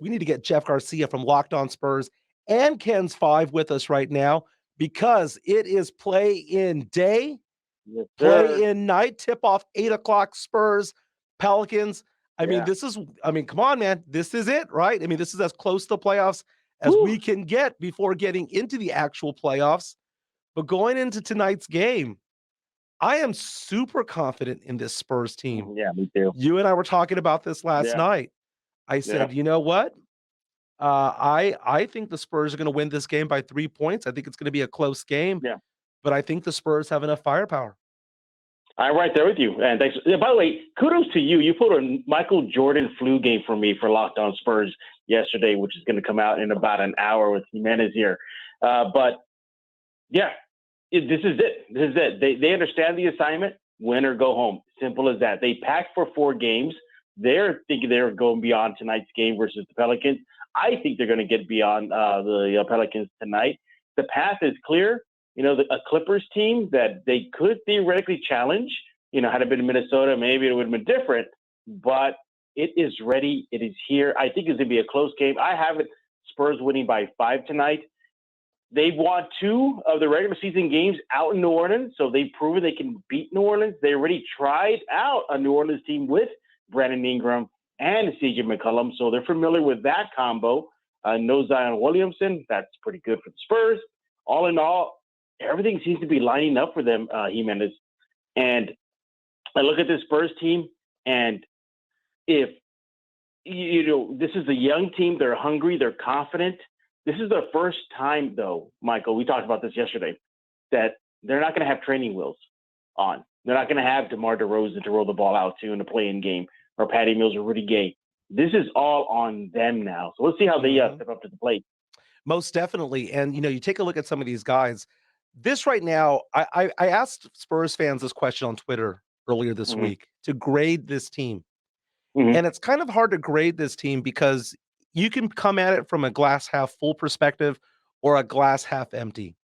we need to get Jeff Garcia from Locked On Spurs and Ken's Five with us right now because it is play-in day, Yes, sir. play-in night, tip-off 8 o'clock Spurs, Pelicans. Yeah. Come on, man. This is it, right? I mean, this is as close to the playoffs as Woo. we can get before getting into the actual playoffs. But going into tonight's game, I am super confident in this Spurs team. Yeah, me too. You and I were talking about this last night. I said, you know what? I think the Spurs are going to win this game by 3 points. I think it's going to be a close game. Yeah. But I think the Spurs have enough firepower. I'm right there with you. And thanks. By the way, kudos to you. You put a Michael Jordan flu game for me for Locked On Spurs yesterday, which is going to come out in about an hour with Jimenez here. But yeah, this is it. This is it. They understand the assignment. Win or go home. Simple as that. They packed for 4 games. They're thinking they're going beyond tonight's game versus the Pelicans. I think they're going to get beyond the Pelicans tonight. The path is clear. You know, a Clippers team that they could theoretically challenge. You know, had it been Minnesota, maybe it would have been different. But it is ready. It is here. I think it's going to be a close game. I have it Spurs winning by 5 tonight. They've won 2 of the regular season games out in New Orleans, so they've proven they can beat New Orleans. They already tried out a New Orleans team with Brandon Ingram and CJ McCollum, so they're familiar with that combo. No Zion Williamson. That's pretty good for the Spurs. All in all, everything seems to be lining up for them, Jimenez. And I look at this Spurs team, and if, this is a young team, they're hungry, they're confident. This is the first time, though, Michael, we talked about this yesterday, that they're not going to have training wheels on. They're not going to have DeMar DeRozan to roll the ball out to in a play-in game, or Patty Mills or Rudy Gay. This is all on them now. So let's see how they step up to the plate. Most definitely. And, you take a look at some of these guys. This right now, I asked Spurs fans this question on Twitter earlier this week to grade this team. And it's kind of hard to grade this team because you can come at it from a glass half full perspective or a glass half empty.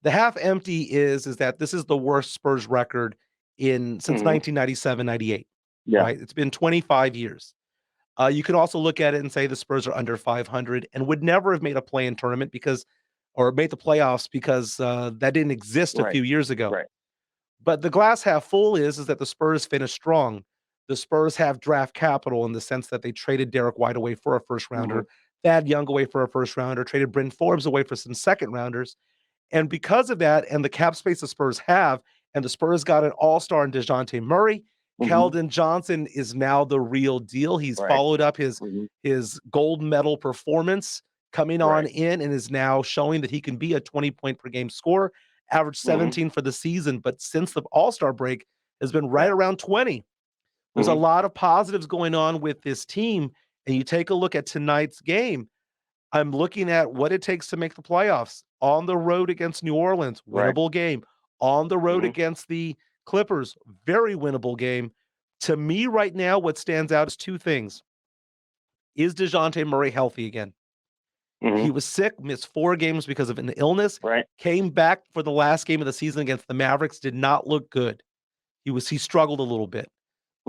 The half empty is that this is the worst Spurs record since 1997-98. Yeah. Right? It's been 25 years. You can also look at it and say the Spurs are under 500 and would never have made a play-in tournament or made the playoffs because that didn't exist a few years ago. Right. But the glass half full is that the Spurs finished strong. The Spurs have draft capital in the sense that they traded Derek White away for a first rounder, Thad Young away for a first rounder, traded Bryn Forbes away for some second rounders. And because of that and the cap space the Spurs have, and the Spurs got an all-star in DeJounte Murray, Keldon Johnson is now the real deal. He's followed up his gold medal performance coming on in and is now showing that he can be a 20-point per game scorer, average 17 for the season, but since the all-star break has been right around 20. There's a lot of positives going on with this team, and you take a look at tonight's game, I'm looking at what it takes to make the playoffs. On the road against New Orleans, winnable game. On the road against the Clippers, very winnable game. To me right now, what stands out is 2 things. Is DeJounte Murray healthy again? He was sick, missed 4 games because of an illness, came back for the last game of the season against the Mavericks, did not look good. He struggled a little bit.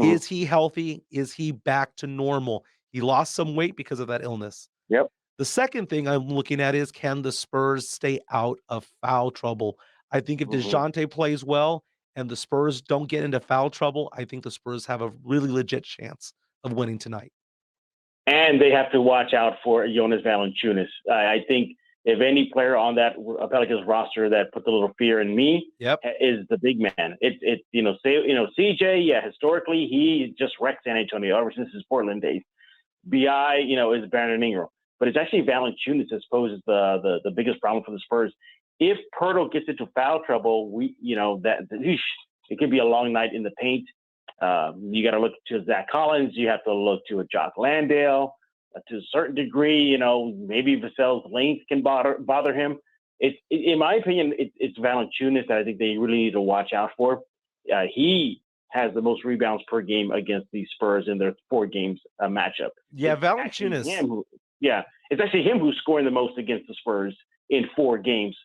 Is he healthy? Is he back to normal? He lost some weight because of that illness. Yep. The second thing I'm looking at is, can the Spurs stay out of foul trouble? I think if DeJounte plays well and the Spurs don't get into foul trouble, I think the Spurs have a really legit chance of winning tonight. And they have to watch out for Jonas Valanciunas. I think if any player on that Pelicans roster that put a little fear in me is the big man. It's CJ, historically he just wrecked San Antonio ever since his Portland days. BI, is Brandon Ingram. But it's actually Valanciunas that poses the biggest problem for the Spurs. If Pirtle gets into foul trouble, it could be a long night in the paint. You got to look to Zach Collins. You have to look to a Jock Landale. To a certain degree, maybe Vassell's length can bother him. In my opinion, it's Valanciunas that I think they really need to watch out for. He has the most rebounds per game against the Spurs in their 4 games matchup. Yeah, Valanciunas. It's actually him who's scoring the most against the Spurs in 4 games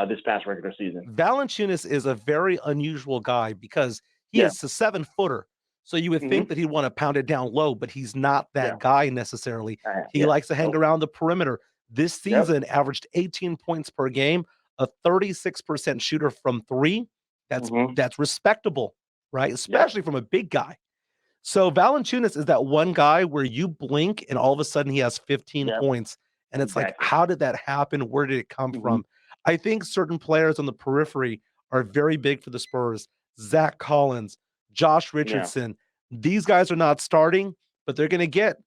this past regular season. Valanciunas is a very unusual guy because he is a 7-footer. So you would Mm-hmm. think that he'd want to pound it down low, but he's not Yeah. that guy necessarily. He Yeah. likes to hang Nope. around the perimeter. This Yep. season averaged 18 points per game, a 36% shooter from three. That's Mm-hmm. that's respectable, right? Yep. Especially from a big guy. So Valanciunas is that one guy where you blink and all of a sudden he has 15 Yep. points. And it's like, Exactly. how did that happen? Where did it come Mm-hmm. from? I think certain players on the periphery are very big for the Spurs. Zach Collins, Josh Yeah. Richardson. These guys are not starting, but they're going to get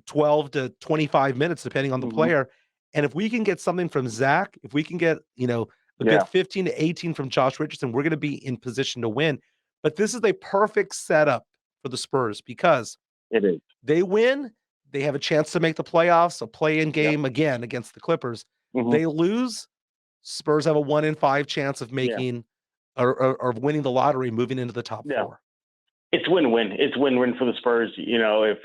12 to 25 minutes depending on the Mm-hmm. player. And if we can get something from Zach, if we can get, a good Yeah. 15 to 18 from Josh Richardson, we're going to be in position to win. But this is a perfect setup for the Spurs because It is. they win, they have a chance to make the playoffs, a play-in Yep. game again against the Clippers. Mm-hmm. They lose, Spurs have a 1 in 5 chance of Yeah. making or winning the lottery, moving into the top Yeah. 4. It's win-win. It's win-win for the Spurs. If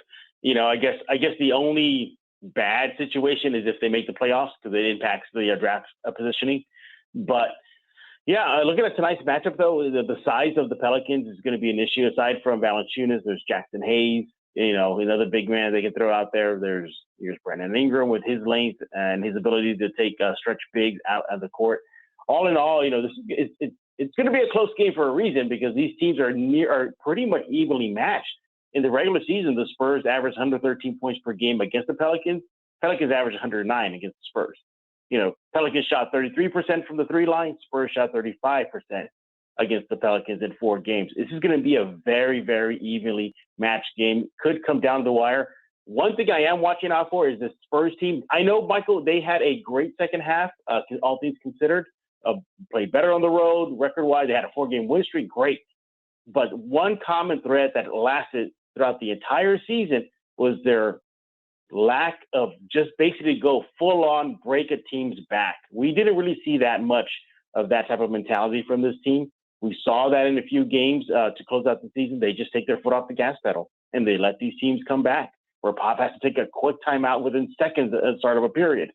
I guess the only bad situation is if they make the playoffs because it impacts the draft positioning. But yeah, looking at tonight's matchup though, the size of the Pelicans is going to be an issue. Aside from Valanciunas, there's Jackson Hayes. Another big man they can throw out there. Here's Brandon Ingram with his length and his ability to take stretch bigs out of the court. All in all, it's going to be a close game for a reason because these teams are pretty much evenly matched. In the regular season, the Spurs averaged 113 points per game against the Pelicans. Pelicans averaged 109 against the Spurs. Pelicans shot 33% from the three line. Spurs shot 35% against the Pelicans in 4 games. This is going to be a very, very evenly matched game. Could come down to the wire. One thing I am watching out for is the Spurs team. I know, Michael, they had a great second half, all things considered. Played better on the road, record-wise. They had a 4-game win streak, great. But one common thread that lasted throughout the entire season was their lack of just basically go full-on break a team's back. We didn't really see that much of that type of mentality from this team. We saw that in a few games to close out the season. They just take their foot off the gas pedal, and they let these teams come back, where Pop has to take a quick timeout within seconds at the start of a period.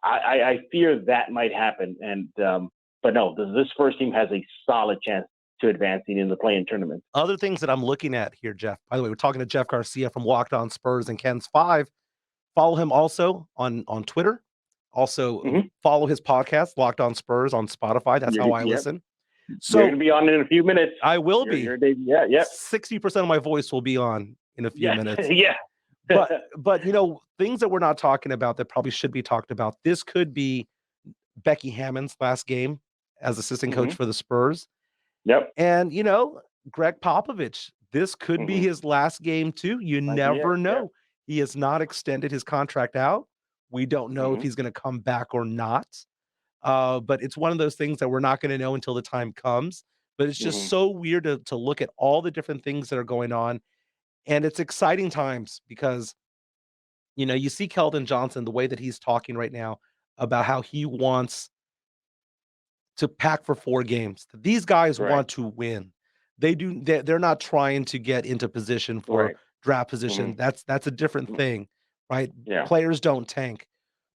I fear that might happen. But no, this first team has a solid chance to advancing in the play-in tournament. Other things that I'm looking at here, Jeff. By the way, we're talking to Jeff Garcia from Locked On Spurs and Ken's 5. Follow him also on Twitter. Also, follow his podcast, Locked On Spurs, on Spotify. That's how I listen. So you're going to be on in a few minutes. I will be. 60% of my voice will be on in a few minutes. Yeah. But things that we're not talking about that probably should be talked about. This could be Becky Hammond's last game as assistant coach for the Spurs. Yep. And Greg Popovich, this could be his last game too. You never know. Yep. He has not extended his contract out. We don't know if he's going to come back or not. But it's one of those things that we're not going to know until the time comes. But it's just so weird to look at all the different things that are going on. And it's exciting times because, you see Keldon Johnson, the way that he's talking right now about how he wants to pack for 4 games. These guys want to win. They're not trying to get into position for draft position. That's a different thing, right? Yeah. Players don't tank.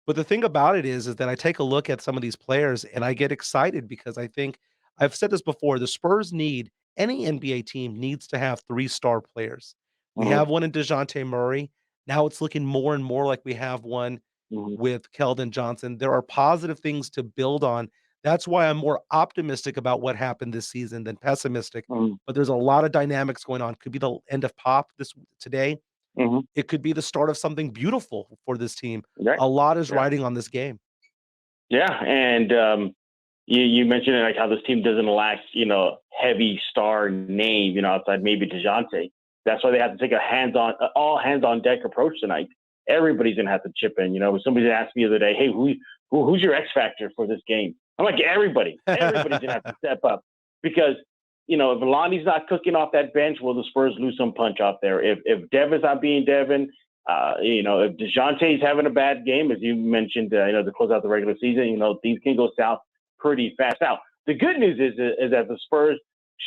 But the thing about it is that I take a look at some of these players and I get excited because I think I've said this before, the Spurs any NBA team needs to have 3-star players. We have one in DeJounte Murray. Now it's looking more and more like we have one with Keldon Johnson. There are positive things to build on. That's why I'm more optimistic about what happened this season than pessimistic. But there's a lot of dynamics going on. Could be the end of Pop today. It could be the start of something beautiful for this team. A lot is riding on this game. Yeah, and you mentioned like how this team doesn't lack, heavy star name, outside maybe DeJounte. That's why they have to take a all hands on deck approach tonight. Everybody's gonna have to chip in. Somebody asked me the other day, "Hey, who's your X factor for this game?" I'm like, everybody's gonna have to step up because if Lonnie's not cooking off that bench, well, the Spurs lose some punch out there. If Devin's not being Devin, if DeJounte's having a bad game, as you mentioned, to close out the regular season, things can go south pretty fast. Now, the good news is that the Spurs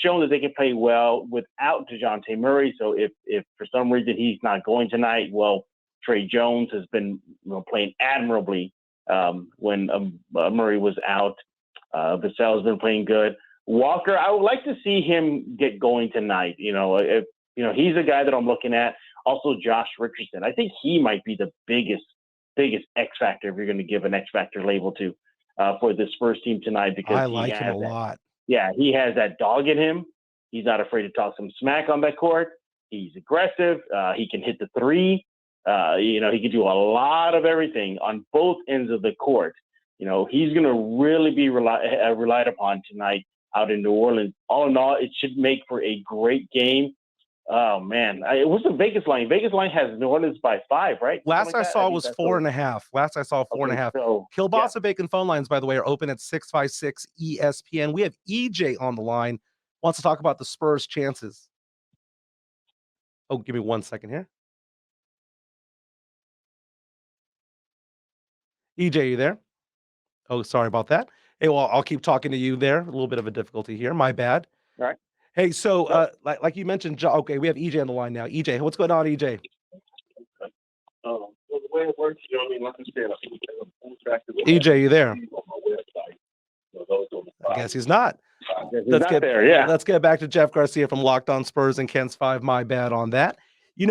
shown that they can play well without DeJounte Murray. So if for some reason he's not going tonight, well, Trey Jones has been playing admirably when Murray was out. Vassell has been playing good. Walker, I would like to see him get going tonight. If he's a guy that I'm looking at. Also, Josh Richardson. I think he might be the biggest X factor if you're going to give an X factor label to for this Spurs team tonight, because I like him a lot. Yeah, he has that dog in him. He's not afraid to talk some smack on that court. He's aggressive. He can hit the three. He can do a lot of everything on both ends of the court. He's going to really be relied upon tonight out in New Orleans. All in all, it should make for a great game. Oh, man. What's the Vegas line? Vegas line has New Orleans by 5, right? Last I saw was 4.5. Last I saw 4.5. So, Kielbasa Bacon phone lines, by the way, are open at 656 ESPN. We have EJ on the line. Wants to talk about the Spurs' chances. Oh, give me 1 second here. EJ, you there? Oh, sorry about that. Hey, well, I'll keep talking to you there. A little bit of a difficulty here. My bad. All right. Hey, so like you mentioned, okay, we have EJ on the line now. EJ, what's going on, EJ? Well, the way it works, like I said, EJ, you there? I guess he's not. Let's get back to Jeff Garcia from Locked On Spurs and Ken's 5. My bad on that. You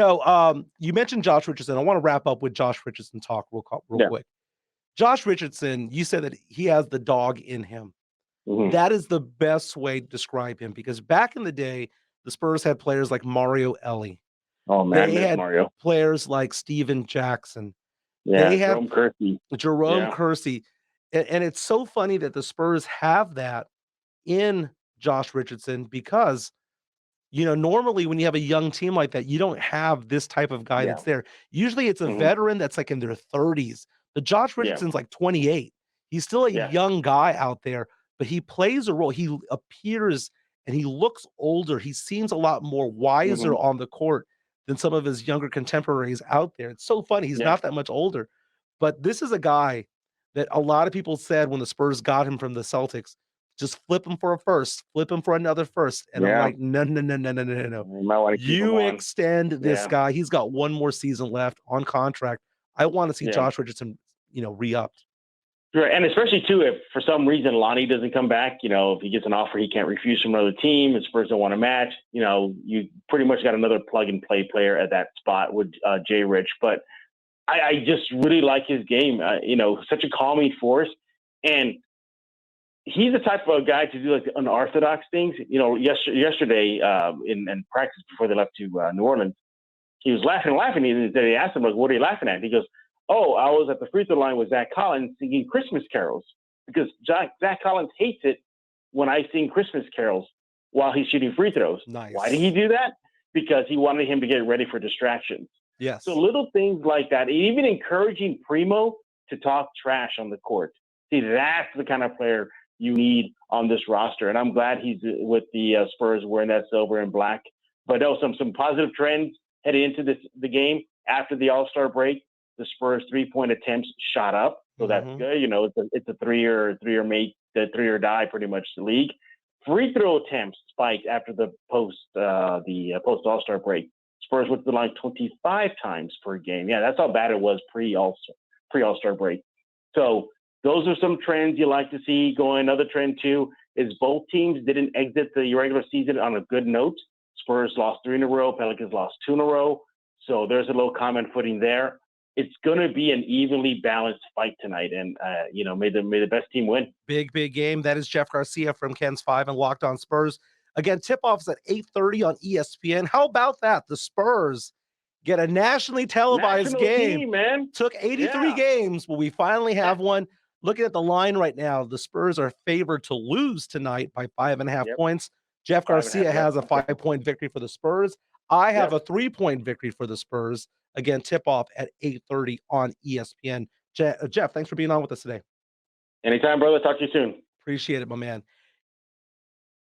mentioned Josh Richardson. I want to wrap up with Josh Richardson talk real quick. Josh Richardson, you said that he has the dog in him. Mm-hmm. That is the best way to describe him, because back in the day, the Spurs had players like Mario Ellie. Oh, man, they had Mario. Players like Steven Jackson. Yeah, they had Jerome Kersey. And it's so funny that the Spurs have that in Josh Richardson, because normally when you have a young team like that, you don't have this type of guy that's there. Usually it's a veteran that's like in their 30s. But Josh Richardson's like 28. He's still a young guy out there, but he plays a role. He appears and he looks older. He seems a lot more wiser on the court than some of his younger contemporaries out there. It's so funny. He's not that much older. But this is a guy that a lot of people said when the Spurs got him from the Celtics, just flip him for a first, flip him for another first. And I'm like, no. You extend this guy. He's got one more season left on contract. I want to see Josh Richardson, re-upped. Sure, and especially too, if for some reason Lonnie doesn't come back, if he gets an offer he can't refuse from another team, and Spurs don't want to match, you pretty much got another plug and play player at that spot with Jay Rich. But I just really like his game. Such a calming force, and he's the type of guy to do like unorthodox things. Yesterday in practice before they left to New Orleans, he was laughing. And they asked him, like, "What are you laughing at?" He goes, "Oh, I was at the free throw line with Zach Collins singing Christmas carols, because Zach Collins hates it when I sing Christmas carols while he's shooting free throws." Nice. Why did he do that? Because he wanted him to get ready for distractions. Yes. So little things like that, even encouraging Primo to talk trash on the court. See, that's the kind of player you need on this roster. And I'm glad he's with the Spurs wearing that silver and black. But some positive trends heading into the game after the All-Star break. The Spurs 3-point attempts shot up, so that's good. It's a three-year die, pretty much, the league. Free throw attempts spiked after the post All-Star break. Spurs went to the line 25 times per game. Yeah, that's how bad it was pre-All-Star break. So those are some trends you like to see going. Another trend too is both teams didn't exit the regular season on a good note. Spurs lost 3 in a row. Pelicans lost 2 in a row. So there's a little common footing there. It's going to be an evenly balanced fight tonight, and may the best team win. Big game. That is Jeff Garcia from Ken's 5 and Locked On Spurs. Again, tip-off is at 8:30 on ESPN. How about that? The Spurs get a nationally televised game. Team, man. Took 83 games, but we finally have one. Looking at the line right now, the Spurs are favored to lose tonight by 5.5 points. Jeff Garcia has a 5-point victory for the Spurs. I have a 3-point victory for the Spurs. Again, tip-off at 8:30 on ESPN. Jeff, thanks for being on with us today. Anytime, brother. Talk to you soon. Appreciate it, my man.